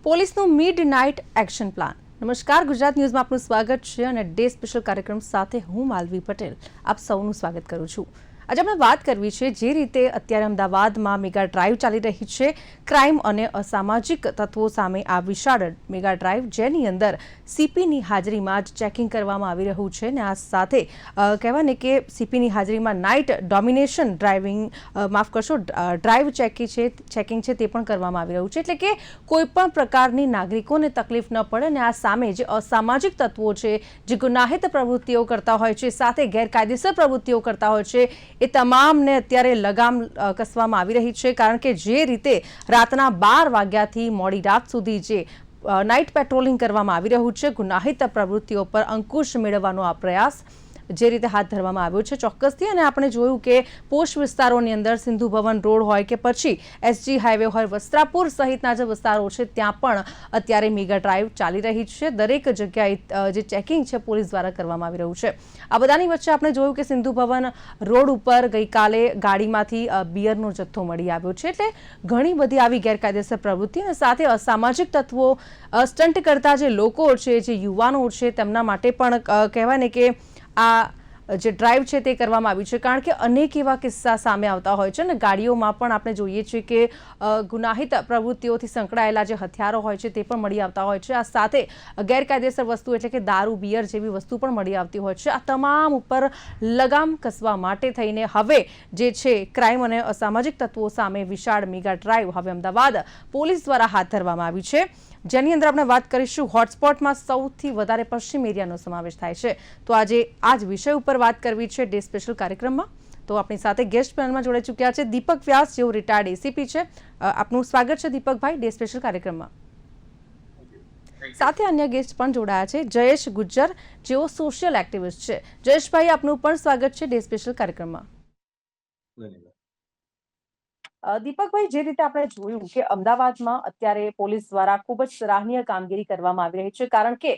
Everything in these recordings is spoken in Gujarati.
પોલીસનું મિડનાઇટ એક્શન પ્લાન। નમસ્કાર, ગુજરાત ન્યૂઝમાં આપનું સ્વાગત છે અને ડે સ્પેશિયલ કાર્યક્રમ સાથે હું માલવી પટેલ આપ સૌનું સ્વાગત કરું છું। આજે આપણે વાત કરવી છે જે રીતે અત્યારે અમદાવાદમાં મેગા ડ્રાઈવ ચાલી રહી છે ક્રાઇમ અને અસામાજિક તત્વો સામે આ વિશાળ મેગા ડ્રાઈવ જેની અંદર સીપીની હાજરીમાં જ ચેકિંગ કરવામાં આવી રહ્યું છે અને આ સાથે કહેવાય ને કે સીપીની હાજરીમાં નાઇટ ડોમિનેશન ડ્રાઈવ ચેકિંગ છે તે પણ કરવામાં આવી રહ્યું છે, એટલે કે કોઈ પણ પ્રકારની નાગરિકોને તકલીફ ન પડે અને આ સામે જે અસામાજિક તત્વો છે, જે ગુનાહિત પ્રવૃત્તિઓ કરતા હોય છે, સાથે ગેરકાયદેસર પ્રવૃત્તિઓ કરતા હોય છે એ તમામને અત્યારે લગામ કસવામાં આવી રહી છે। કારણ કે જે રીતે રાતના 12 વાગ્યાથી મોડી રાત સુધી જે નાઇટ પેટ્રોલિંગ કરવામાં આવી રહ્યું છે, ગુનાહિત પ્રવૃત્તિઓ પર અંકુશ મેળવવાનો આ પ્રયાસ જે રીતે હાથ ધરવામાં આવ્યો છે ચોક્કસથી। અને આપણે જોયું કે પોશ વિસ્તારોની અંદર સિંધુ ભવન રોડ હોય કે પછી એસજી હાઈવે હોય, વસ્ત્રાપુર સહિતના જે વિસ્તારો છે ત્યાં પણ અત્યારે મેગા ડ્રાઈવ ચાલી રહી છે। દરેક જગ્યાએ જે ચેકિંગ છે પોલીસ દ્વારા કરવામાં આવી રહ્યું છે। આ બધાની વચ્ચે આપણે જોયું કે સિંધુ ભવન રોડ ઉપર ગઈકાલે ગાડીમાંથી બિયરનો જથ્થો મળી આવ્યો છે, એટલે ઘણી બધી આવી ગેરકાયદેસર પ્રવૃત્તિ અને સાથે અસામાજિક તત્વો સ્ટન્ટ કરતા જે લોકો છે, જે યુવાનો છે, તેમના માટે પણ કહેવાય ને કે આ જે ડ્રાઈવ છે તે કરવામાં આવી છે। કારણ કે અનેક એવા કિસ્સા સામે આવતા હોય છે અને ગાડીઓમાં પણ આપણે જોઈએ છીએ કે ગુનાહિત પ્રવૃત્તિઓથી સંકળાયેલા જે હથિયારો હોય છે તે પણ મળી આવતા હોય છે। આ સાથે ગેરકાયદેસર વસ્તુ એટલે કે દારૂ, બિયર જેવી વસ્તુ પણ મળી આવતી હોય છે। આ તમામ ઉપર લગામ કસવા માટે થઈને હવે જે છે ક્રાઇમ અને અસામાજિક તત્વો સામે વિશાળ મેગા ડ્રાઈવ હવે અમદાવાદ પોલીસ દ્વારા હાથ ધરવામાં આવી છે, જેની અંદર આપણે વાત કરીશું હોટસ્પોટમાં સૌથી વધારે પશ્ચિમ એરિયાનો સમાવેશ થાય છે। તો આજે આ જ વિષય ઉપર વાત કરવી છે ડે સ્પેશિયલ કાર્યક્રમમાં। તો આપણી સાથે ગેસ્ટ પેનલમાં જોડાઈ ચૂક્યા છે દીપક વ્યાસ, જેઓ રિટાયર્ડ એસીપી છે। આપનું સ્વાગત છે દીપકભાઈ ડે સ્પેશિયલ કાર્યક્રમમાં। સાથે અન્ય ગેસ્ટ પણ જોડાયા છે જયેશ ગુજ્જર, જેઓ સોશિયલ એક્ટિવિસ્ટ છે। જયેશભાઈ, આપનું પણ સ્વાગત છે ડે સ્પેશિયલ કાર્યક્રમમાં। દીપકભાઈ, જે રીતે આપણે જોયું કે અમદાવાદમાં અત્યારે પોલીસ દ્વારા ખૂબ જ સરાહનીય કામગીરી કરવામાં આવી રહી છે, કારણ કે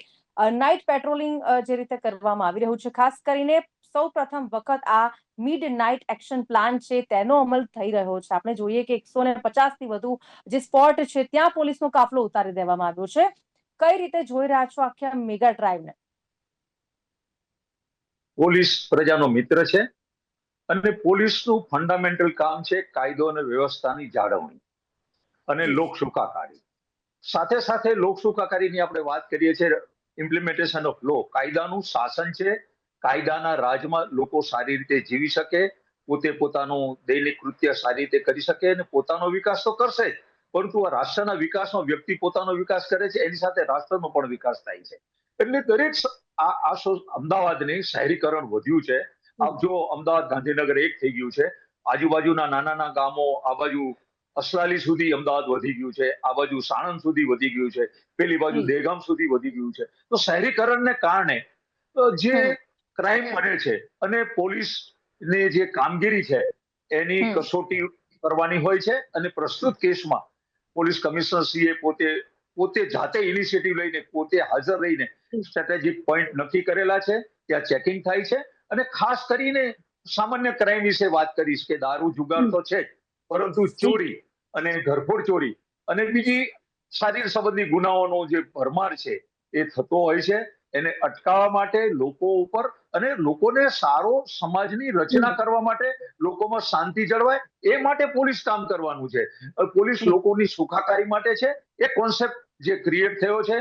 નાઇટ પેટ્રોલિંગ જે રીતે કરવામાં આવી રહ્યું છે, ખાસ કરીને સૌ પ્રથમ વખત આ મિડ નાઇટ એક્શન પ્લાન છે તેનો અમલ થઈ રહ્યો છે। આપણે જોઈએ કે 150 થી વધુ જે સ્પોટ છે ત્યાં પોલીસનો કાફલો ઉતારી દેવામાં આવ્યો છે। કઈ રીતે જોઈ રહ્યા છો આખી મેગા ડ્રાઈવને? પોલીસ પ્રજાનો મિત્ર છે અને પોલીસનું ફંડામેન્ટલ કામ છે કાયદો અને વ્યવસ્થાની જાળવણી અને લોક સુખાકારી। સાથે સાથે લોક સુખાકારીની આપણે વાત કરીએ છીએ, ઇમ્પ્લિમેન્ટેશન ઓફ લો, કાયદાનું શાસન છે, કાયદાના રાજમાં લોકો સારી રીતે જીવી શકે, પોતે પોતાનું દૈનિક કૃત્ય સારી રીતે કરી શકે અને પોતાનો વિકાસ તો કરશે જ, પરંતુ આ રાષ્ટ્રના વિકાસમાં વ્યક્તિ પોતાનો વિકાસ કરે છે, એની સાથે રાષ્ટ્રનો પણ વિકાસ થાય છે। એટલે દરેક અમદાવાદની શહેરીકરણ વધ્યું છે। આપ જો અમદાવાદ ગાંધીનગર એક થઈ ગયું છે, આજુબાજુના નાના ગામો આ બાજુ અસલાલી સુધી અમદાવાદ વધી ગયું છે, આ બાજુ સાણંદ સુધી વધી ગયું છે, પેલી બાજુ દહેગામ સુધી વધી ગયું છે। તો શહેરીકરણને કારણે જે ક્રાઇમ બને છે અને પોલીસની જે કામગીરી છે એની કસોટી કરવાની હોય છે અને પ્રસ્તુત કેસમાં પોલીસ કમિશનરશ્રીએ પોતે જાતે ઇનિશિયેટિવ લઈને પોતે હાજર રહીને સ્ટ્રેટેજિક પોઈન્ટ નક્કી કરેલા છે, ત્યાં ચેકિંગ થાય છે। અને ખાસ કરીને સામાન્ય ક્રાઇમ વિશે વાત કરીશ કે દારૂ જુગાર તો છે જ, પરંતુ ચોરી અને ઘરફોડ ચોરી અને બીજી શારીરિક સંબંધી ગુનાઓનો જે ભરમાર છે એ થતો હોય છે। એને અટકાવવા માટે લોકો ઉપર અને લોકોને સારો સમાજની રચના કરવા માટે, લોકોમાં શાંતિ જળવાય એ માટે પોલીસ કામ કરવાનું છે। પોલીસ લોકોની સુખાકારી માટે છે। એ કોન્સેપ્ટ જે ક્રિએટ થયો છે,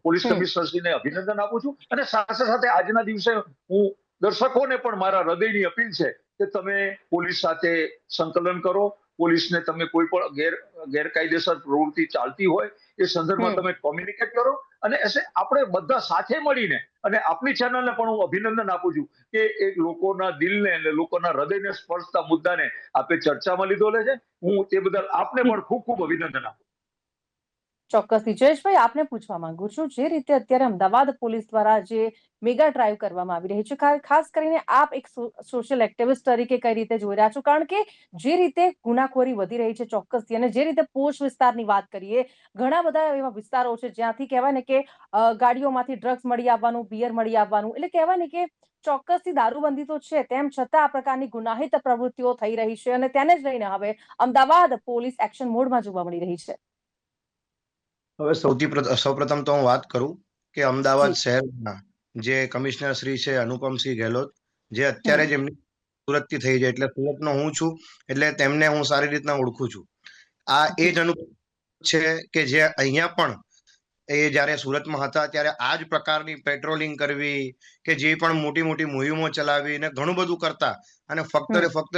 પોલીસ કમિશનરશ્રીને અભિનંદન આપું છું। અને સાથે સાથે આજના દિવસે હું દર્શકોને પણ મારા હૃદયની અપીલ છે કે તમે પોલીસ સાથે સંકલન કરો, પોલીસને તમે કોઈ પણ ગેરકાયદેસર પ્રવૃત્તિ ચાલતી હોય એ સંદર્ભમાં તમે કોમ્યુનિકેટ કરો અને આપણે બધા સાથે મળીને, અને આપની ચેનલને પણ હું અભિનંદન આપું છું કે એક લોકોના દિલને અને લોકોના હૃદયને સ્પર્શતા મુદ્દાને આપે ચર્ચામાં લીધો લે છે। હું તે બદલ આપને પણ ખૂબ ખૂબ અભિનંદન આપું। ચોક્કસથી જયેશભાઈ, આપને પૂછવા માંગુ છું, જે રીતે અત્યારે અમદાવાદ પોલીસ દ્વારા જે મેગા ડ્રાઈવ કરવામાં આવી રહી છે, ખાસ કરીને આપ એક સોશિયલ એક્ટિવિસ્ટ તરીકે કઈ રીતે જોઈ રહ્યા છો? કારણ કે જે રીતે ગુનાખોરી વધી રહી છે ચોક્કસથી, અને જે રીતે પોશ વિસ્તારની વાત કરીએ, ઘણા બધા એવા વિસ્તારો છે જ્યાંથી કહેવાય ને કે ગાડીઓમાંથી ડ્રગ્સ મળી આવવાનું, બિયર મળી આવવાનું, એટલે કહેવાય ને કે ચોક્કસથી દારૂબંધી તો છે, તેમ છતાં આ પ્રકારની ગુનાહિત પ્રવૃત્તિઓ થઈ રહી છે અને તેને જ લઈને હવે અમદાવાદ પોલીસ એક્શન મોડમાં જોવા મળી રહી છે। હવે સૌપ્રથમ તો હું વાત કરું કે અમદાવાદ જી. શહેરના જે કમિશનર શ્રી છે અનુપમસિંહ ગેહલોત, જે અત્યારે હમ. જ એમની સુરતથી થઈ છે, એટલે સુરતનો હું છું, એટલે તેમને હું સારી રીતના ઓળખું છું. આ એ જી. જ અનુપમ છે કે જે અહીંયા પણ એ જયારે સુરતમાં હતા ત્યારે આ જ પ્રકારની પેટ્રોલિંગ કરવી કે જે પણ મોટી મોટી મુહિમો ચલાવી ને ઘણું બધું કરતા, અને ફક્ત ને હમ. ફક્ત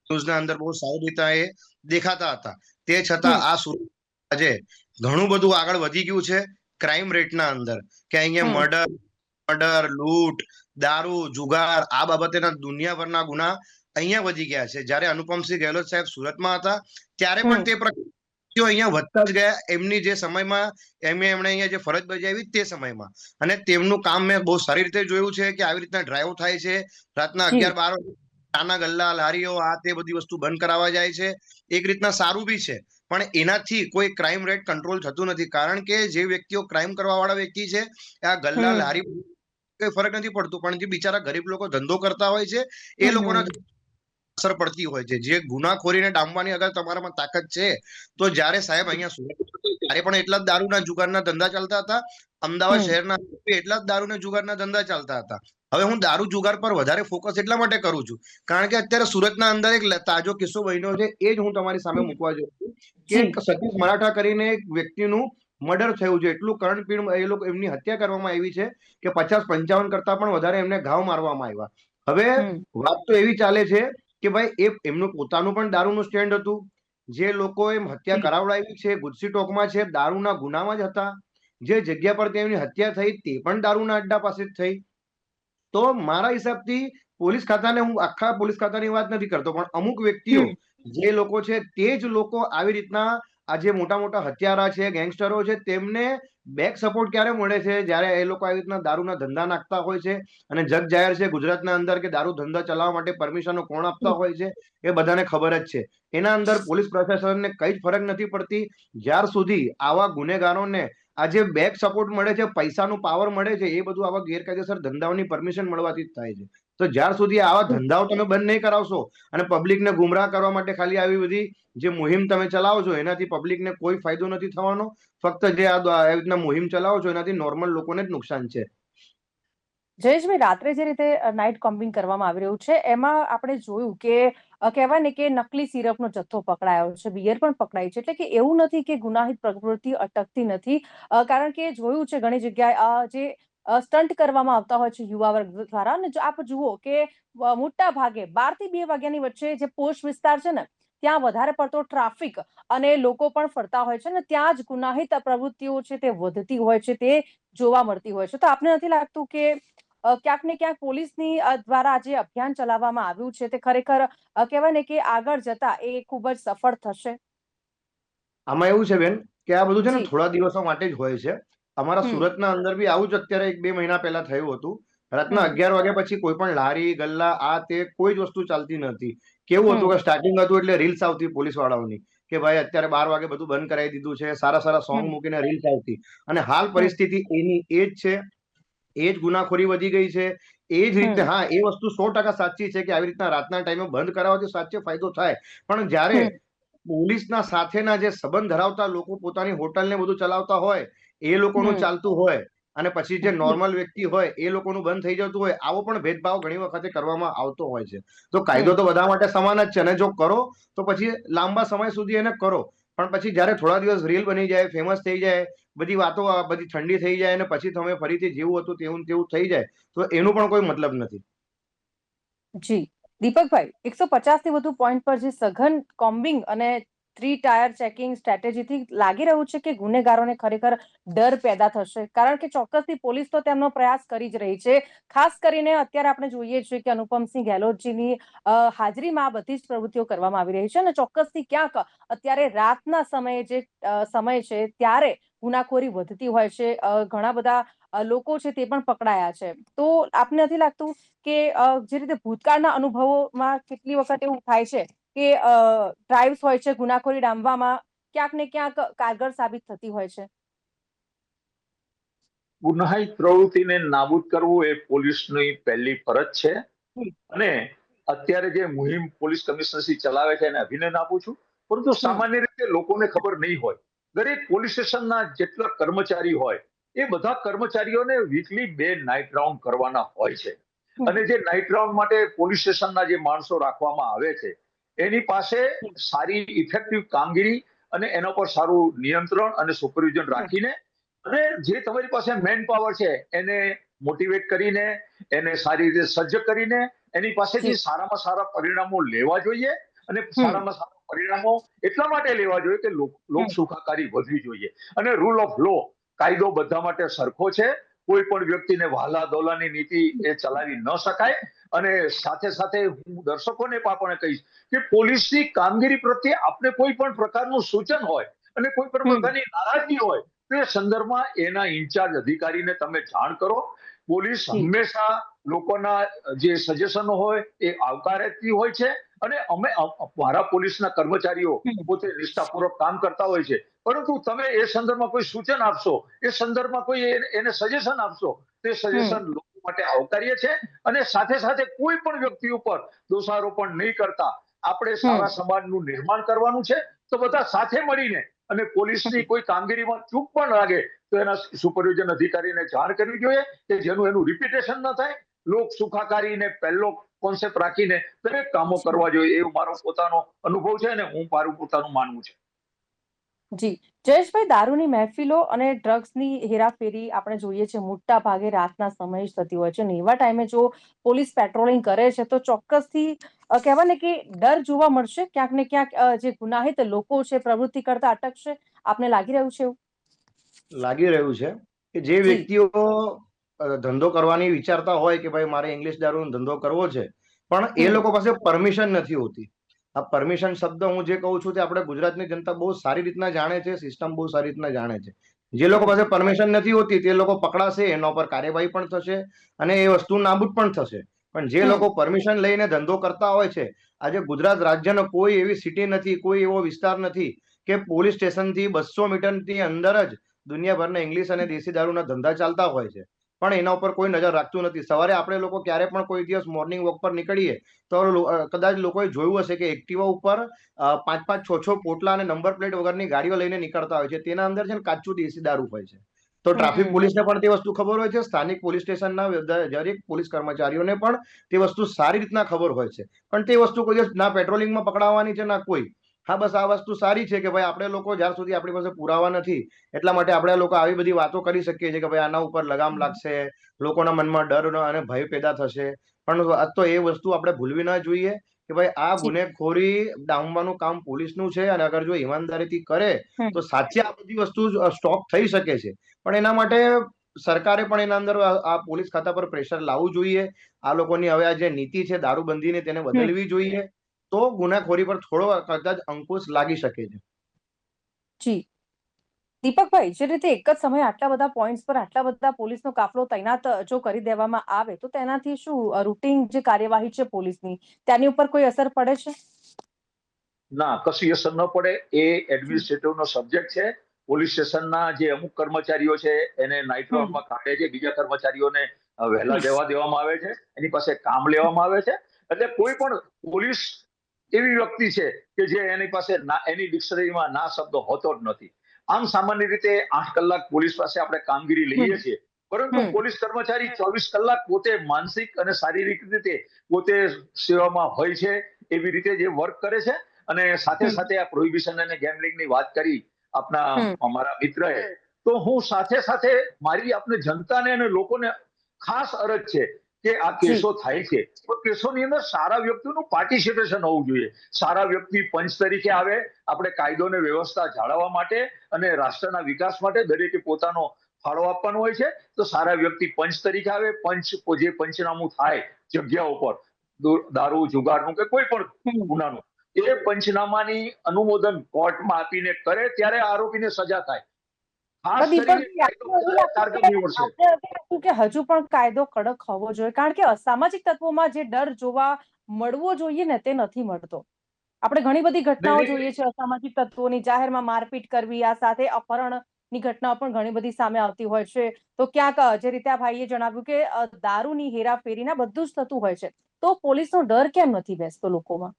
ન્યૂઝના અંદર બહુ સારી રીતે એ દેખાતા હતા. તે છતાં હમ. આ સુરત આજે ઘણું બધું આગળ વધી ગયું છે ક્રાઇમ રેટના અંદર, કે અહીંયા હમ. મર્ડર, લૂંટ, દારૂ, જુગાર આ બાબતેના દુનિયાભરના ગુના અહીંયા વધી ગયા છે. જ્યારે અનુપમસિંહ ગેહલોત સાહેબ સુરતમાં હતા ત્યારે પણ હમ. તે પ્રકારના અહીંયા વધતા જ ગયા. એમની જે સમયમાં એમણે અહીંયા જે ફરજ બજાવી તે સમયમાં, અને તેમનું કામ મેં બહુ સારી રીતે જોયું છે કે આવી રીતના ડ્રાઈવ થાય છે રાતના જી. 11-12 ચાના ગલ્લા, લારીઓ, આ તે બધી વસ્તુ બંધ કરાવવા જાય છે. એક રીતના સારું બી છે, પણ એનાથી કોઈ ક્રાઇમ રેટ કંટ્રોલ થતું નથી. કારણ કે જે વ્યક્તિઓ ક્રાઇમ કરવા વાળા વ્યક્તિ છે, આ ગલ્લા, હમ. લારી કઈ ફરક નથી પડતું, પણ જે બિચારા ગરીબ લોકો ધંધો કરતા હોય છે એ હમ. લોકોના અસર પડતી હોય છે. જે ગુનાખોરીને ડામવાની અગર તમારામાં તાકાત છે, તો જ્યારે સાહેબ અહીંયા સુરત ત્યારે પણ એટલા જ દારૂના જુગારના ધંધા ચાલતા હતા. અમદાવાદ હમ. શહેરના એટલા જ દારૂના જુગારના ધંધા ચાલતા હતા. હવે હું દારૂ જુગાર પર વધારે ફોકસ એટલા માટે કરું છું કારણ કે અત્યારે સુરતના અંદર એક તાજો કિસ્સો બન્યો છે, એ જ હું તમારી સામે મૂકવા જઉં છું કે જી. એક સતીશ મરાઠા કરીને એક વ્યક્તિનું મર્ડર થયું છે. એટલું કર્ણપીણ એ લોકો એમની હત્યા કરવામાં આવી છે કે 50-55 કરતા પણ વધારે એમને ઘાવ મારવામાં આવ્યા. હવે હમ. વાત તો એવી ચાલે છે કે ભાઈ એ એમનું પોતાનું પણ દારૂનું સ્ટેન્ડ હતું. જે લોકો એમ હત્યા જી. કરાવડાવી છે ગુજસી ટોકમાં છે, દારૂના ગુનામાં જ હતા. જે જગ્યા પર તેમની હત્યા થઈ તે પણ દારૂના અડ્ડા પાસે જ થઈ. તો મારા હિસાબથી પોલીસ ખાતાને, હું આખા પોલીસ ખાતાની વાત નથી કરતો, પણ અમુક વ્યક્તિઓ હમ. જે લોકો છે તે જ લોકો આવી રીતના આ જે મોટા મોટા હત્યારા છે, ગેંગસ્ટરો છે, તેમને બેક સપોર્ટ ક્યારે મળે છે? જ્યારે એ લોકો આવી રીતના દારૂના ધંધા નાખતા હોય છે. અને જગ જાહેર છે ગુજરાતના અંદર કે દારૂ ધંધા ચલાવવા માટે પરમિશનો કોણ આપતા હોય છે એ બધાને ખબર જ છે. એના અંદર પોલીસ પ્રશાસનને કઈ જ ફરક નથી પડતી જ્યાર સુધી આવા ગુનેગારોને આ જે બેક સપોર્ટ મળે છે, પૈસાનું પાવર મળે છે, એ બધું આવા ગેરકાયદેસર ધંધાઓની પરમિશન મળવાથી જ થાય છે. તો જ્યાર સુધી આવા ધંધાઓ તમે બંધ નહીં કરાવશો અને પબ્લિકને ગુમરાહ કરવા માટે ખાલી આવી બધી જે મુહિમ તમે ચલાવો છો એનાથી પબ્લિકને કોઈ ફાયદો નથી થવાનો. ફક્ત જે આવી રીતના મુહિમ ચલાવો છો એનાથી નોર્મલ લોકોને જ નુકસાન છે. જયેશભાઈ, રાત્રે જે રીતે નાઇટ કોમ્બિંગ કરવામાં આવી રહ્યું છે એમાં આપણે જોયું કે કહેવાય ને કે નકલી સિરપનો જથ્થો પકડાયો છે, બિયર પણ પકડાઈ છે. એટલે કે એવું નથી કે ગુનાહિત પ્રવૃત્તિ અટકતી નથી, કારણ કે જોયું છે ઘણી જગ્યાએ જે સ્ટન્ટ કરવામાં આવતા હોય છે યુવા વર્ગ દ્વારા, અને આપ જુઓ કે મોટા ભાગે 12 થી 2 વાગ્યાની વચ્ચે જે પોશ વિસ્તાર છે ને ત્યાં વધારે પડતો ટ્રાફિક અને લોકો પણ ફરતા હોય છે, ને ત્યાં જ ગુનાહિત પ્રવૃત્તિઓ છે તે વધતી હોય છે, તે જોવા મળતી હોય છે. તો આપને નથી લાગતું કે ક્યાંક ને ક્યાંક પોલીસની દ્વારા જે અભિયાન ચલાવવામાં આવ્યું છે તે ખરેખર કહેવાય ને કે આગળ જતા એ ખૂબ જ સફળ થશે? આમાં એવું છે બેન કે આ બધું છે ને જી. થોડા દિવસો માટે જ હોય છે. અમારા હમ. સુરતના અંદર બી આવું જ અત્યારે 1-2 મહિના પહેલા થયું હતું. રાતના હમ. 11 વાગ્યા પછી કોઈ પણ લારી ગલ્લા આ તે કોઈ જ વસ્તુ ચાલતી નથી. કેવું હતું હમ. કે સ્ટાર્ટિંગ હતું એટલે રીલ્સ આવતી પોલીસ વાળાઓની કે ભાઈ અત્યારે 12 વાગે બધું બંધ કરાવી દીધું છે, સારા સારા સોંગ હમ. મૂકીને રીલ્સ આવતી. અને હાલ હમ. પરિસ્થિતિ એની એ જ છે. એ જ ગુનાખોરી વધી ગઈ છે. એ જ રીતે હમ. હા, એ વસ્તુ 100% સાચી છે કે આવી રીતના રાતના ટાઈમે બંધ કરાવવાથી સાચે ફાયદો થાય. પણ જ્યારે હમ. પોલીસના સાથેના જે સંબંધ ધરાવતા લોકો પોતાની હોટલને બધું ચલાવતા હોય, એ લોકોનું હમ. ચાલતું હોય, અને પછી જે જી. નોર્મલ વ્યક્તિ હોય એ લોકોનું બંધ થઈ જતું હોય, આવો પણ ભેદભાવ ઘણી વખતે કરવામાં આવતો હોય છે. તો કાયદો હમ. તો બધા માટે સમાન જ છે, અને જો કરો તો પછી લાંબા સમય સુધી એને કરો. પણ પછી જ્યારે થોડા દિવસ રીલ બની જાય, ફેમસ થઈ જાય, બધી વાતો બધી ઠંડી થઈ જાય અને પછી તમે ફરીથી જેવું હતું તેવું તેવું થઈ જાય, તો એનું પણ કોઈ મતલબ નથી. જી. દીપકભાઈ, 150 થી વધુ પોઈન્ટ પર જે સઘન કોમ્બિંગ અને 3 ટાયર ચેકિંગ સ્ટ્રેટેજીથી લાગી રહ્યું છે કે ગુનેગારોને ખરેખર ડર પેદા થશે, કારણ કે ચોક્કસથી પોલીસ તો તેમનો પ્રયાસ કરી જ રહી છે. ખાસ કરીને અત્યારે આપણે જોઈએ છીએ કે અનુપમસિંહ ગેહલોતજીની હાજરીમાં આ બધી જ પ્રવૃત્તિઓ કરવામાં આવી રહી છે, અને ચોક્કસથી ક્યાંક અત્યારે રાતના સમયે જે સમય છે ત્યારે ગુનાખોરી વધતી હોય છે, ઘણા બધા લોકો છે તે પણ પકડાયા છે. તો આપને નથી લાગતું કે જે રીતે ભૂતકાળના અનુભવોમાં કેટલી વખત એવું થાય છે કે ડ્રાઈવ્સ હોય છે ગુનાખોરી ડામવામાં ક્યાંક ને ક્યાંક કારગર સાબિત થતી હોય છે? ગુનાહિત પ્રવૃત્તિને નાબૂદ કરવું એ પોલીસની પહેલી ફરજ છે. અને અત્યારે જે મુહિમ પોલીસ કમિશનરશ્રી ચલાવે છે એને અભિનંદન આપું છું. પરંતુ હમ. સામાન્ય રીતે લોકોને ખબર નહીં હોય દરેક પોલીસ સ્ટેશનના જેટલા કર્મચારી હોય એ બધા કર્મચારીઓને વીકલી 2 નાઇટ રાઉન્ડ કરવાના હોય છે. અને જે નાઇટ રાઉન્ડ માટે પોલીસ સ્ટેશનના જે માણસો રાખવામાં આવે છે એની પાસે સારી ઇફેક્ટિવ કામગીરી અને એના પર સારું નિયંત્રણ અને સુપરવિઝન રાખીને અને જે તમારી પાસે મેન પાવર છે એને મોટિવેટ કરીને એને સારી રીતે સજ્જ કરીને એની પાસેથી સારામાં સારા પરિણામો લેવા જોઈએ. અને સારામાં સારા પરિણામો એટલા માટે લેવા જોઈએ કે લોક સુખાકારી વધવી જોઈએ. અને રૂલ ઓફ લો, કાયદો બધા માટે સરખો છે. કોઈ પણ વ્યક્તિને વહાલા દોલાની નીતિ એ ચલાવી ન શકાય. અને સાથે સાથે હું દર્શકોને પણ કહીશ કે પોલીસની કામગીરી પ્રત્યે આપને કોઈ પણ પ્રકારનું સૂચન હોય અને કોઈ પણ પ્રકારની નારાજગી હોય તો એ સંદર્ભમાં એના ઇન્ચાર્જ અધિકારીને તમે જાણ કરો. પોલીસ હંમેશા લોકોના જે સજેશનો હોય એ આવકારતી હોય છે. અને મારા પોલીસના કર્મચારીઓ પોતે નિષ્ઠાપૂર્વક કામ કરતા હોય છે. પરંતુ તમે એ સંદર્ભમાં કોઈ સૂચન આપશો, એ સંદર્ભમાં કોઈ એને સજેશન આપશો, તે સજેશન લોકો માટે આવકાર્ય છે. અને સાથે સાથે કોઈ પણ વ્યક્તિ ઉપર દોષારોપણ નહીં કરતા આપણે સારા સમાજનું નિર્માણ કરવાનું છે. તો બધા સાથે મળીને અને પોલીસની કોઈ કામગીરીમાં ચૂક પણ લાગે તો એના સુપરવિઝન અધિકારીને જાણ કરવી જોઈએ કે જેનું એનું રિપીટેશન ન થાય. લોક સુખાકારીને પહેલો કોન્સેપ્ટ રાખીને દરેક કામો કરવા જોઈએ એવું મારો પોતાનો અનુભવ છે અને હું મારું પોતાનું માનવું છે. જી જયેશભાઈ, દારૂની મહેફિલો અને ડ્રગ્સની હેરાફેરી આપણે જોઈએ છે મોટા ભાગે રાતના સમયે જ થતી હોય છે અને એવા ટાઈમે જો પોલીસ પેટ્રોલિંગ કરે છે તો ચોક્કસથી કહેવાય ને કે ડર જોવા મળશે. ક્યાંક ને ક્યાંક જે ગુનાહિત લોકો છે પ્રવૃત્તિ કરતા અટકશે. આપને લાગી રહ્યું છે એવું? લાગી રહ્યું છે કે જે વ્યક્તિઓ ધંધો કરવાની વિચારતા હોય કે ભાઈ મારે ઇંગ્લિશ દારૂનો ધંધો કરવો છે, પણ એ લોકો પાસે પરમિશન નથી હોતી. આ પરમિશન શબ્દ હું જે કહું છું તે આપણે ગુજરાતની જનતા બહુ સારી રીતના જાણે છે, સિસ્ટમ બહુ સારી રીતના જાણે છે. જે લોકો પાસે પરમિશન નથી હોતી તે લોકો પકડાશે, એના પર કાર્યવાહી પણ થશે અને એ વસ્તુ નાબૂદ પણ થશે. પણ જે લોકો પરમિશન લઈને ધંધો કરતા હોય છે, આજે ગુજરાત રાજ્યનો કોઈ એવી સિટી નથી, કોઈ એવો વિસ્તાર નથી કે પોલીસ સ્ટેશનથી 200 મીટરની અંદર જ દુનિયાભરના ઇંગ્લિશ અને દેશી દારૂના ધંધા ચાલતા હોય છે. પણ એના ઉપર કોઈ નજર રાખતું નથી. સવારે આપણે લોકો ક્યારે પણ કોઈ દિવસ મોર્નિંગ વોક પર નીકળીએ તો કદાચ લોકોએ જોયું હશે કે એક્ટિવા ઉપર 5-5, 6-6 પોટલા અને નંબર પ્લેટ વગરની ગાડીઓ લઈને નીકળતા હોય છે. તેના અંદર છે ને કાચું દેશી દારૂ હોય છે. તો ટ્રાફિક પોલીસને પણ તે વસ્તુ ખબર હોય છે. સ્થાનિક પોલીસ સ્ટેશનના દરેક પોલીસ કર્મચારીઓને પણ તે વસ્તુ સારી રીતના ખબર હોય છે. પણ તે વસ્તુ કોઈ દિવસ ના પેટ્રોલિંગમાં પકડાવવાની છે ના કોઈ. હા, બસ આ વસ્તુ સારી છે કે ભાઈ આપણે લોકો જ્યાં સુધી આપણી પાસે પુરાવા નથી એટલા માટે આપણે લોકો આવી બધી વાતો કરી શકીએ છીએ કે ભાઈ આના ઉપર લગામ લાગશે, લોકોના મનમાં ડર અને ભય પેદા થશે. પણ આ તો એ વસ્તુ આપણે ભૂલવી ના જોઈએ કે ભાઈ આ ગુનેખોરી ડામવાનું કામ પોલીસનું છે અને અગર જો ઈમાનદારીથી કરે તો સાચે આ બધી વસ્તુ સ્ટોપ થઈ શકે છે. પણ એના માટે સરકારે પણ એના અંદર આ પોલીસ ખાતા પર પ્રેશર લાવવું જોઈએ. આ લોકોની હવે આ જે નીતિ છે દારૂબંધીની તેને બદલવી જોઈએ. તો ગુનાખોરી પર થોડો કદાચ અંકુશ લાગી શકે છે. જી દીપકભાઈ, જે રીતે એક જ સમયે આટલા બધા પોઈન્ટ્સ પર આટલા બધા પોલીસનો કાફલો તૈનાત જો કરી દેવામાં આવે તો તેનાથી શું રૂટીન જે કાર્યવાહી છે પોલીસની તેની ઉપર કોઈ અસર પડે છે? ના, કશી અસર ન પડે. એ એડમિનિસ્ટ્રેટિવનો સબ્જેક્ટ છે. પોલીસ સ્ટેશનના જે અમુક કર્મચારીઓ છે એને નાઇટ રાઉન્ડમાં કાઢે છે, બીજા કર્મચારીઓને વહેલા જવા દેવામાં આવે છે, એની પાસે કામ લેવામાં આવે છે. એટલે કોઈ પણ પોલીસ એવી વ્યક્તિ છે કે જે એની પાસે એની ડિક્શનરીમાં ના શબ્દ હોતો જ નથી. આમ સામાન્ય રીતે 8 કલાક પોલીસ પાસે આપણે કામગીરી લઈએ છીએ, પરંતુ પોલીસ કર્મચારી 24 કલાક પોતે માનસિક અને શારીરિક રીતે પોતે સેવામાં હોય છે એવી રીતે જે વર્ક કરે છે. અને સાથે સાથે આ પ્રોહિબિશન અને ગેમ્બલિંગની વાત કરી આપના અમારા મિત્રએ, તો હું સાથે સાથે મારી આપને જનતાને અને લોકોને ખાસ અરજ છે કે આ કેસો થાય છે તો કેસોની અંદર સારા વ્યક્તિનું પાર્ટિસિપેશન હોવું જોઈએ. સારા વ્યક્તિ પંચ તરીકે આવે. આપણે કાયદો અને વ્યવસ્થા જાળવવા માટે અને રાષ્ટ્રના વિકાસ માટે દરેકે પોતાનો ફાળો આપવાનો હોય છે. તો સારા વ્યક્તિ પંચ તરીકે આવે. પંચ જે પંચનામું થાય જગ્યા ઉપર દારૂ જુગારનું કે કોઈ પણ ગુનાનું, એ પંચનામાની અનુમોદન કોર્ટમાં આપીને કરે ત્યારે આરોપીને સજા થાય. ખાસ કરીને કાયદો નીવડશે. કે હજુ પણ કાયદો કડક હોવો જોઈએ, કારણ કે અસામાજિક તત્વોમાં જે ડર જોવા મળવો જોઈએ ને તે નથી મળતો. આપણે ઘણી બધી ઘટનાઓ જોઈએ છે અસામાજિક તત્વોની, જાહેરમાં મારપીટ કરવી, આ સાથે અપહરણની ઘટનાઓ પણ ઘણી બધી સામે આવતી હોય છે. તો ક્યાંક જે રીતે આ ભાઈએ જણાવ્યું કે દારૂની હેરાફેરીના બધું જ થતું હોય છે, તો પોલીસનો ડર કેમ નથી બેસતો લોકોમાં?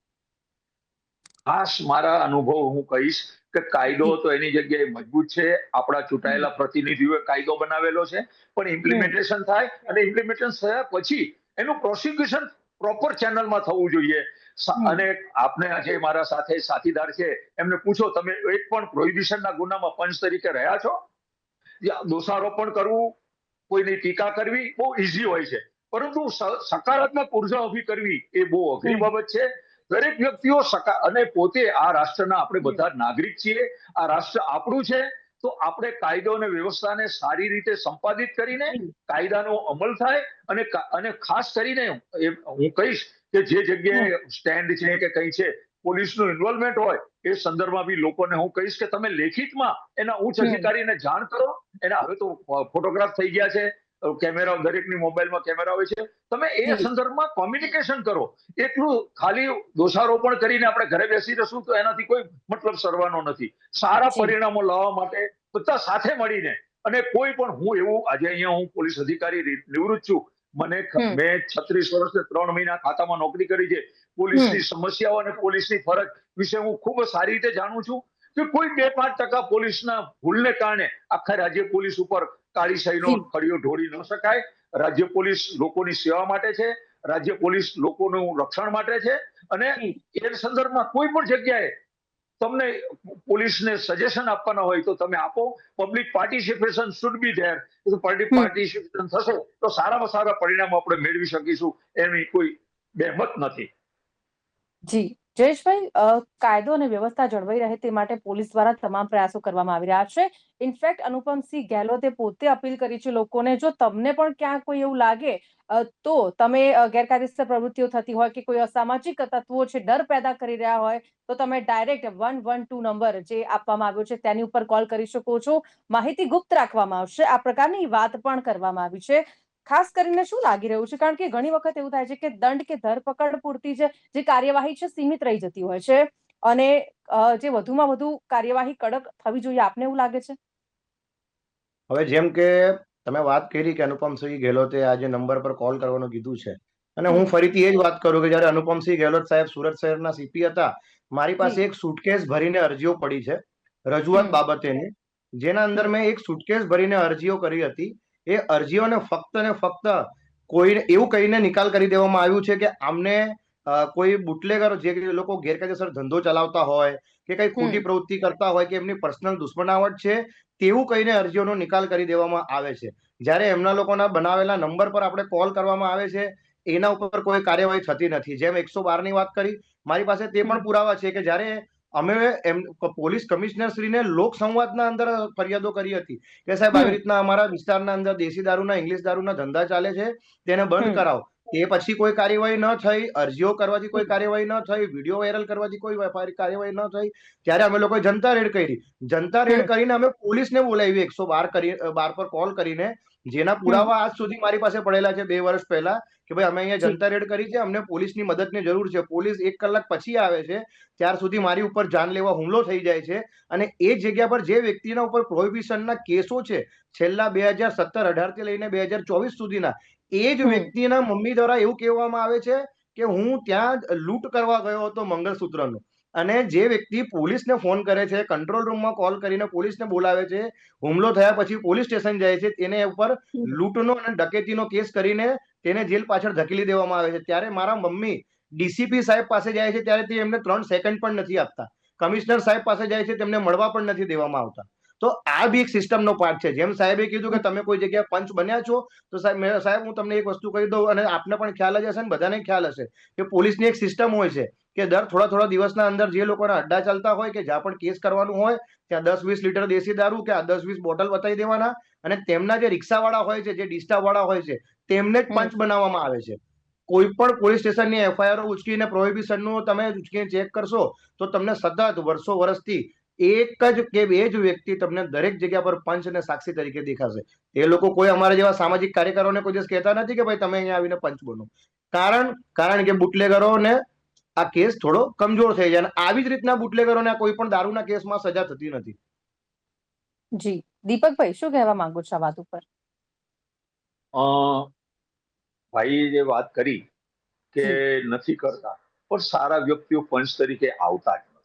ખાસ મારા અનુભવ હું કહીશ કે કાયદો જી. તો એની જગ્યાએ મજબૂત છે, આપણા ચૂંટાયેલા પ્રતિનિધિઓએ કાયદો બનાવેલો છે, પણ ઇમ્પ્લિમેન્ટેશન થાય અને ઇમ્પ્લિમેન્ટેશન થયા પછી એનું પ્રોસિક્યુશન પ્રોપર ચેનલમાં થવું જોઈએ. અને આપને આજે મારા સાથે સાથીદાર છે, એમને પૂછો તમે એક પણ પ્રોહિબિશનના ગુનામાં પંચ તરીકે રહ્યા છો? દોષારોપણ કરવું, કોઈની ટીકા કરવી બહુ ઈઝી હોય છે, પરંતુ સકારાત્મક ઉર્જા ઉભી કરવી એ બહુ અઘરી બાબત છે. દરેક વ્યક્તિઓ અને પોતે આ રાષ્ટ્રના આપણે બધા નાગરિક છીએ, આ રાષ્ટ્ર આપણું છે, તો આપણે કાયદો અને વ્યવસ્થાને સારી રીતે સંપાદિત કરીને કાયદાનો અમલ થાય અને ખાસ કરીને હું કહીશ કે જે જગ્યાએ સ્ટેન્ડ છે કે કઈ છે પોલીસનું ઇન્વોલ્વમેન્ટ હોય એ સંદર્ભમાં બી લોકોને હું કહીશ કે તમે લેખિતમાં એના ઉચ્ચ અધિકારીને જાણ કરો. એના હવે તો ફોટોગ્રાફ થઈ ગયા છે, કેમેરા દરેકની મોબાઈલમાં કેમેરા હોય છે, તમે એ સંદર્ભમાં કોમ્યુનિકેશન કરો. એટલું ખાલી દોષારોપણ કરીને આપણે ઘરે બેસી જશું તો એનાથી કોઈ મતલબ સરવાનો નથી. સારા જી. પરિણામો લાવવા માટે બધા સાથે મળીને, અને કોઈ પણ હું એવું આજે અહીંયા હું પોલીસ અધિકારી નિવૃત્ત છું, મેં 36 વર્ષ 3 મહિના ખાતામાં નોકરી કરી છે. પોલીસની સમસ્યાઓ અને પોલીસની ફરજ વિશે હું ખૂબ જ સારી રીતે જાણું છું કે કોઈ 2-5% પોલીસના ભૂલને કારણે આખા રાજ્ય પોલીસ ઉપર કાળીશાહીનો જી. ખડીયો ઢોળી ન શકાય. રાજ્ય પોલીસ લોકોની સેવા માટે છે, રાજ્ય પોલીસ લોકોનું રક્ષણ માટે છે, અને એ સંદર્ભમાં કોઈ પણ જગ્યાએ તમને પોલીસને સજેશન આપવાના હોય તો તમે આપો. Public participation should be there. Participation થશે તો સારામાં સારા પરિણામો આપણે મેળવી શકીશું, એની કોઈ બેમત નથી. જી. જયેશભાઈ, કાયદો અને વ્યવસ્થા જળવાઈ રહે તે માટે પોલીસ દ્વારા તમામ પ્રયાસો કરવામાં આવી રહ્યા છે. ઇનફેક્ટ અનુપમસિંહ ગેહલોતે પોતે અપીલ કરી છે લોકોને, જો તમને પણ ક્યાંક કોઈ એવું લાગે તો તમે ગેરકાયદેસર પ્રવૃત્તિઓ થતી હોય કે કોઈ અસામાજિક તત્વો છે ડર પેદા કરી રહ્યા હોય તો તમે ડાયરેક્ટ 112 નંબર જે આપવામાં આવ્યો છે તેની ઉપર કોલ કરી શકો છો. માહિતી ગુપ્ત રાખવામાં આવશે, આ પ્રકારની વાત પણ કરવામાં આવી છે. ખાસ કરીને શું લાગી રહ્યું છે, કારણ કે ઘણી વખત એવું થાય છે કે દંડ કે ધરપકડ પૂરતી જે કાર્યવાહી છે સીમિત રહી જતી હોય છે અને જે વધુમાં વધુ કાર્યવાહી કડક થવી જોઈએ, આપને એવું લાગે છે? હવે જેમ કે તમે વાત કરી કે અનુપમસિંહ ગેહલોતે આજે નંબર પર કોલ કરવાનું કીધું છે, અને હું ફરીથી એ જ વાત કરું કે જ્યારે અનુપમસિંહ ગેહલોત સાહેબ સુરત શહેરના સીપી હતા, મારી પાસે એક સુટકેસ ભરીને અરજીઓ પડી છે રજૂઆત બાબતેની, જેના અંદર મેં એક સુટકેસ ભરીને અરજીઓ કરી હતી. એ અરજીઓને ફક્ત ને ફક્ત કોઈ એવું કહીને નિકાલ કરી દેવામાં આવ્યું છે કે આમને કોઈ બુટલેગર જે લોકો ગેરકાયદેસર ધંધો ચલાવતા હોય કે કઈ ખોટી પ્રવૃત્તિ કરતા હોય કે એમની પર્સનલ દુશ્મનાવટ છે તેવું કહીને અરજીઓનો નિકાલ કરી દેવામાં આવે છે. જ્યારે એમના લોકોના બનાવેલા નંબર પર આપણે કોલ કરવામાં આવે છે એના ઉપર કોઈ કાર્યવાહી થતી નથી. જેમ 112 ની વાત કરી, મારી પાસે તે પણ પુરાવા છે કે જ્યારે અમે પોલીસ કમિશનર શ્રીને લોક સંવાદના અંદર ફરિયાદો કરી હતી કે સાહેબ આવી રીતના અમારા વિસ્તારના અંદર દેશી દારૂના ઇંગ્લિશ દારૂના ધંધા ચાલે છે, તેને બંધ કરાવો. તે પછી કોઈ કાર્યવાહી ન થઈ, અરજીઓ કરવાથી કોઈ કાર્યવાહી ન થઈ, વિડીયો વાયરલ કરવાથી કોઈ કાર્યવાહી ન થઈ, ત્યારે અમે લોકોએ જનતા રેડ કરી. જનતા રેડ કરીને અમે પોલીસને બોલાવી 112 પર કોલ કરીને, જેના પુરાવા આજ સુધી મારી પાસે પડેલા છે 2 વર્ષ પહેલા કે ભાઈ અમે અહીંયા જનતા રેડ કરી છે, અમને પોલીસની મદદની જરૂર છે. પોલીસ 1 કલાક પછી આવે છે, ત્યાર સુધી મારી ઉપર જાનલેવા હુમલો થઈ જાય છે. અને એ જગ્યા પર જે વ્યક્તિના ઉપર પ્રોહિબિશનના કેસો છે છેલ્લા 2017-18 થી લઈને 2024 સુધીના, એ જ વ્યક્તિના મમ્મી દ્વારા એવું કહેવામાં આવે છે કે હું ત્યાં લૂંટ કરવા ગયો હતો મંગળસૂત્રનો. અને જે વ્યક્તિ પોલીસને ફોન કરે છે, કંટ્રોલ રૂમમાં કોલ કરીને પોલીસને બોલાવે છે, હુમલો થયા પછી પોલીસ સ્ટેશન જાય છે, તેને ઉપર લૂંટનો અને ડકેતીનો કેસ કરીને તેને જેલ પાછળ ધકેલી દેવામાં આવે છે. ત્યારે મારા મમ્મી ડીસીપી સાહેબ પાસે જાય છે ત્યારે તે એમને 3 સેકન્ડ પણ નથી આપતા. કમિશનર સાહેબ પાસે જાય છે, તેમને મળવા પણ નથી દેવામાં આવતા. તો આ બી એક સિસ્ટમનો પાર્ટ છે. જેમ સાહેબે કીધું કે તમે કોઈ જગ્યાએ પંચ બન્યા છો, તો સાહેબ હું તમને એક વસ્તુ કહી દઉં, અને આપને પણ ખ્યાલ જ હશે ને બધાને ખ્યાલ હશે કે પોલીસની એક સિસ્ટમ હોય છે કે દર થોડા દિવસના અંદર જે લોકોના અડ્ડા ચાલતા હોય કે જ્યાં પણ કેસ કરવાનું હોય ત્યાં 10-20 લીટર દેશી દારૂ કે 10-20 બોટલ બતાવી દેવાના, અને તેમના જે રિક્ષાવાળા હોય છે, જે ડિસ્ટાવાળા હોય છે, તેમને જ પંચ બનાવવામાં આવે છે. કોઈ પણ પોલીસ સ્ટેશનની એફઆઈઆર ઉચકીને પ્રોહિબિશનનું તમે ઉચકીને ચેક કરશો તો તમને સતત વર્ષોથી એક જ કે બે જ વ્યક્તિ તમને દરેક જગ્યા પર પંચ અને સાક્ષી તરીકે દેખાશે. એ લોકો કોઈ અમારા જેવા સામાજિક કાર્યકરોને કોઈ દિવસ કહેતા નથી કે ભાઈ તમે અહીંયા આવીને પંચ બનો. કારણ કે બુટલેગરોને આ કેસ થોડો કમજોર થઈ જાય, અને આવી જ રીતના બુટલેગરોને કોઈ પણ દારૂના કેસમાં સજા થતી નથી. જી. દીપકભાઈ, શું કહેવા માંગો છો આ વાત ઉપર? ભાઈએ જે વાત કરી કે નથી કરતા, પણ સારા વ્યક્તિઓ પંચ તરીકે આવતા જ નથી.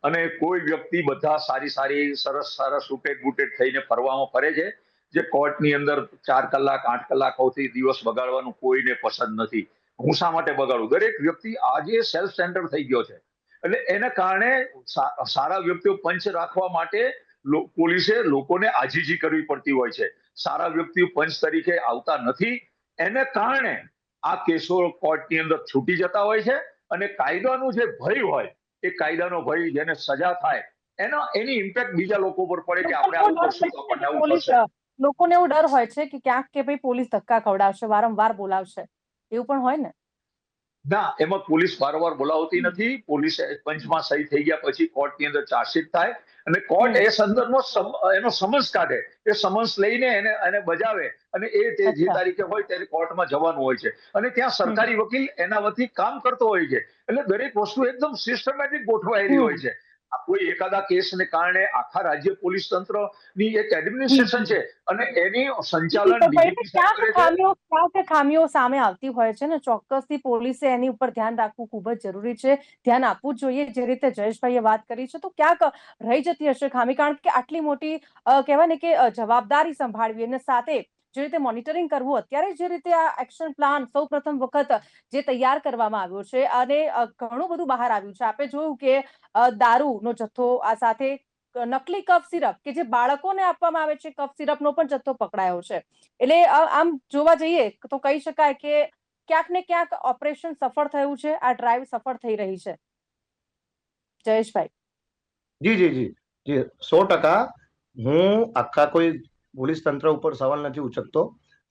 અને કોઈ વ્યક્તિ બધા સારી સરસ સુટેડ બુટેડ થઈને ફરવામાં ફરે છે, જે કોર્ટની અંદર 4 કલાક 8 કલાક સુધી દિવસ બગાડવાનું કોઈને પસંદ નથી. હું શા માટે બગાડું? દરેક વ્યક્તિ આજે સેલ્ફ સેન્ટર થઈ ગયો છે, એટલે એના કારણે સારા વ્યક્તિઓ પંચ રાખવા માટે પોલીસે લોકોને આજીજી કરવી પડતી હોય છે. સારા વ્યક્તિઓ પંચ તરીકે આવતા નથી, એને કારણે આ કેસો કોર્ટની અંદર છૂટી જતા હોય છે. અને કાયદાનો જે ભય હોય, એ કાયદાનો ભય, જેને સજા થાય એની ઇમ્પેક્ટ બીજા લોકો પર પડે કે આપણે આવું કરશું તો આપણને આવું થશે. લોકોને એવો ડર હોય છે કે ક્યાંક કે ભાઈ પોલીસ ધક્કા ખવડાવશે, વારંવાર બોલાવશે, એવું પણ હોય ને? ના, એમાં પોલીસ વારંવાર બોલાવતી નથી. પોલીસ પંચમાં સહી થઈ ગયા પછી કોર્ટની અંદર ચાર્જશીટ થાય અને કોર્ટ એ સંદર્ભમાં એનો સમન્સ કાઢે. એ સમન્સ લઈને એને બજાવે અને જે તારીખે હોય ત્યારે કોર્ટમાં જવાનું હોય છે અને ત્યાં સરકારી વકીલ એના વતી કામ કરતો હોય છે. એટલે દરેક વસ્તુ એકદમ સિસ્ટમેટિક ગોઠવાયેલી હોય છે. કોઈ એકાદા કેસને કારણે આખા રાજ્ય પોલીસ તંત્રની એક એડમિનિસ્ટ્રેશન છે અને એની સંચાલન ડીજીપી સાહેબ કરે છે. ક્યાંક ખામીઓ સામે આવતી હોય છે ને, ચોક્કસથી પોલીસે એની ઉપર ધ્યાન રાખવું ખૂબ જ જરૂરી છે, ધ્યાન આપવું જોઈએ. જે રીતે જયેશભાઈએ વાત કરી છે, તો ક્યાંક રહી જતી હશે ખામી, કારણ કે આટલી મોટી કહેવાય ને કે જવાબદારી સંભાળવી અને સાથે જે રીતે મોનિટરિંગ કરવું, અત્યારે જે રીતે આ એક્શન પ્લાન સૌ પ્રથમ વખત જે તૈયાર કરવામાં આવ્યો છે અને ઘણું બધું બહાર આવ્યું છે. આપણે જોયું કે દારૂનો જથ્થો, આ સાથે નકલી કફ સિરપ કે જે બાળકોને આપવામાં આવે છે, કફ સિરપનો પણ જથ્થો પકડાયો છે. એટલે આમ જોવા જઈએ તો કહી શકાય કે ક્યાંક ને ક્યાંક ઓપરેશન સફળ થયું છે, આ ડ્રાઈવ સફળ થઈ રહી છે. જયેશભાઈ? જી જી જી જી 100%. હું આખા કોઈ પોલીસ તંત્ર ઉપર સવાલ નથી ઉચકતો.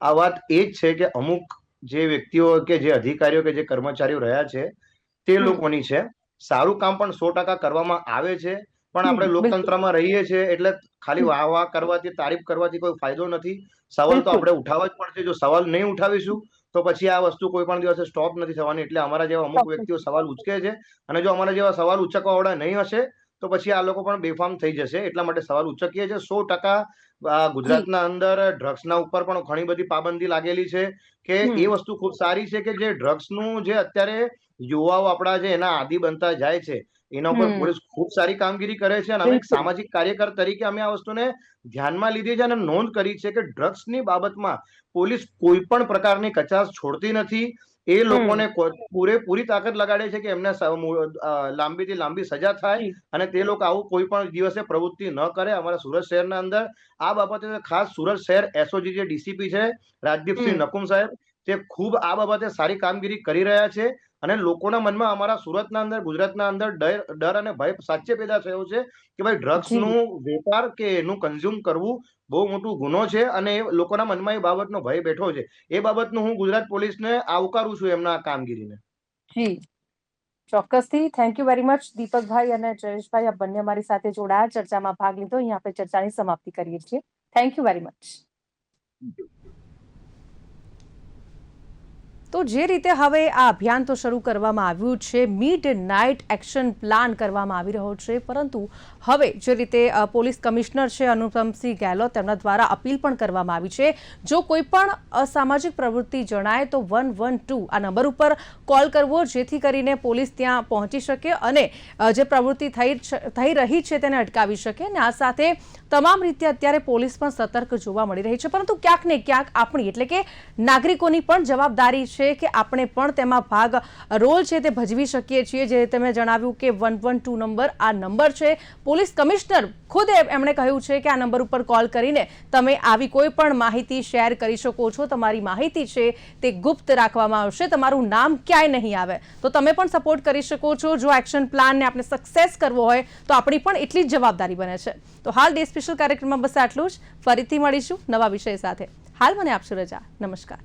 આ વાત એ જ છે કે અમુક જે વ્યક્તિઓ કે જે અધિકારીઓ કે જે કર્મચારીઓ રહ્યા છે તે લોકોની છે. સારું કામ પણ 100% કરવામાં આવે છે, પણ આપણે લોકતંત્રમાં રહીએ છીએ એટલે ખાલી વાહ કરવાથી, તારીફ કરવાથી કોઈ ફાયદો નથી. સવાલ તો આપણે ઉઠાવવા જ પડશે. જો સવાલ નહીં ઉઠાવીશું તો પછી આ વસ્તુ કોઈ પણ દિવસે સ્ટોપ નથી થવાની. એટલે અમારા જેવા અમુક વ્યક્તિઓ સવાલ ઉચકે છે અને જો અમારા જેવા સવાલ ઉચકવા વાળા નહીં હશે તો પછી આ લોકો પણ બેફામ થઈ જશે. એટલા માટે સવાલ ઉચકીએ છીએ. 100% ગુજરાતના અંદર ડ્રગ્સના ઉપર પણ ઘણી બધી પાબંદી લાગેલી છે કે એ વસ્તુ ખૂબ સારી છે કે જે ડ્રગ્સનું જે અત્યારે યુવાઓ આપણા જે એના આદિ બનતા જાય છે એના ઉપર પોલીસ ખૂબ સારી કામગીરી કરે છે. અને અમે એક સામાજિક કાર્યકર તરીકે અમે આ વસ્તુને ધ્યાનમાં લીધી છે અને નોંધ કરી છે કે ડ્રગ્સની બાબતમાં પોલીસ કોઈ પણ પ્રકારની કચાશ છોડતી નથી. એ લોકોને પૂરેપૂરી તાકાત લગાડે છે કે એમને લાંબીથી લાંબી સજા થાય અને તે લોકો આવું કોઈ પણ દિવસે પ્રવૃત્તિ ન કરે. અમારા સુરત શહેરના અંદર આ બાબતે ખાસ સુરત શહેર એસઓજી જે ડીસીપી છે રાજદીપસિંહ નકુમ સાહેબ, તે ખૂબ આ બાબતે સારી કામગીરી કરી રહ્યા છે અને લોકોના મનમાં અમારા સુરતના અંદર, ગુજરાતના અંદર ડર અને ભય સાચે પેદા થયો છે કે ભાઈ ડ્રગ્સનું વેપાર કે એનું કન્ઝ્યુમ કરવું બહુ મોટું ગુનો છે અને લોકોના મનમાં એ બાબતનો ભય બેઠો છે. એ બાબતનું હું ગુજરાત પોલીસને આવકારું છું, એમના કામગીરીને. જી ચોક્કસથી. થેન્ક યુ વેરી મચ દીપકભાઈ અને જયેશભાઈ, આ બંને અમારી સાથે જોડાયા, ચર્ચામાં ભાગ લીધો. અહીંયા આપણે ચર્ચાની સમાપ્તિ કરીએ છીએ. Thank you very much. તો જે રીતે હવે આ અભિયાન તો શરૂ કરવામાં આવ્યું છે, મિડનાઇટ એક્શન પ્લાન કરવામાં આવી રહ્યો છે, પરંતુ હવે જે રીતે પોલીસ કમિશનર છે અનુપમસિંહ ગેહલોત, તેમના દ્વારા અપીલ પણ કરવામાં આવી છે, જો કોઈ પણ અસામાજિક પ્રવૃત્તિ જણાય તો 112 આ નંબર ઉપર કોલ કરવો, જેથી કરીને પોલીસ ત્યાં પહોંચી શકે અને જે પ્રવૃત્તિ થઈ રહી છે તેને અટકાવી શકે. અને આ સાથે તમામ રીતે અત્યારે પોલીસ પણ સતર્ક જોવા મળી રહી છે, પરંતુ ક્યાંક ને ક્યાંક આપણી એટલે કે નાગરિકોની પણ જવાબદારી છે કે આપણે પણ તેમાં ભાગ રોલ છે તે ભજવી શકીએ છીએ. જે તમે જણાવ્યું કે 112 નંબર આ નંબર છે. પોલીસ કમિશનર ખુદ એમણે કહ્યું છે કે આ નંબર ઉપર કોલ કરીને તમે આવી કોઈ પણ માહિતી શેર કરી શકો છો. તમારી માહિતી છે તે ગુપ્ત રાખવામાં આવશે, તમારું નામ ક્યાંય નહીં આવે. તો તમે પણ સપોર્ટ કરી શકો છો. જો એક્શન પ્લાનને આપણે સક્સેસ કરવો હોય તો આપણી પણ એટલી જ જવાબદારી બને છે. તો હાલ ડે સ્પેશિયલ કાર્યક્રમમાં બસ આટલું જ. ફરીથી મળીશું નવા વિષય સાથે. હાલ મને આપશો રજા. નમસ્કાર.